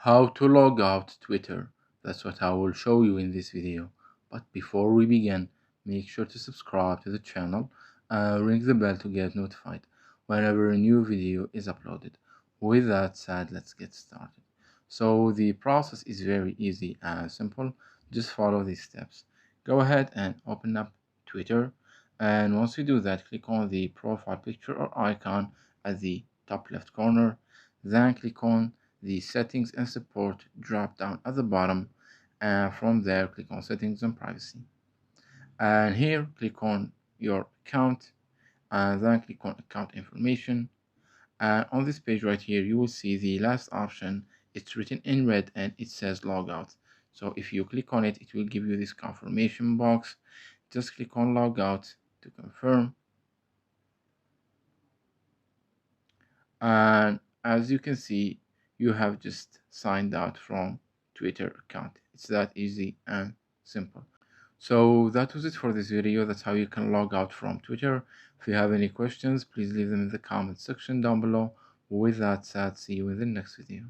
How to log out Twitter. That's what I will show you in this video. But before we begin, make sure to subscribe to the channel and ring the bell to get notified whenever a new video is uploaded. With that said, let's get started. So the process is very easy and simple. Just follow these steps. Go ahead and open up Twitter, and once you do that, click on the profile picture or icon at the top left corner. Then click on the settings and support drop down at the bottom, and from there click on settings and privacy, and here click on your account, and then click on account information. And on this page right here you will see the last option. It's written in red and it says logout. So if you click on it, it will give you this confirmation box. Just click on logout to confirm, and as you can see, you have just signed out from Twitter account. It's that easy and simple. So that was it for this video. That's how you can log out from Twitter. If you have any questions, please leave them in the comment section down below. With that said, see you in the next video.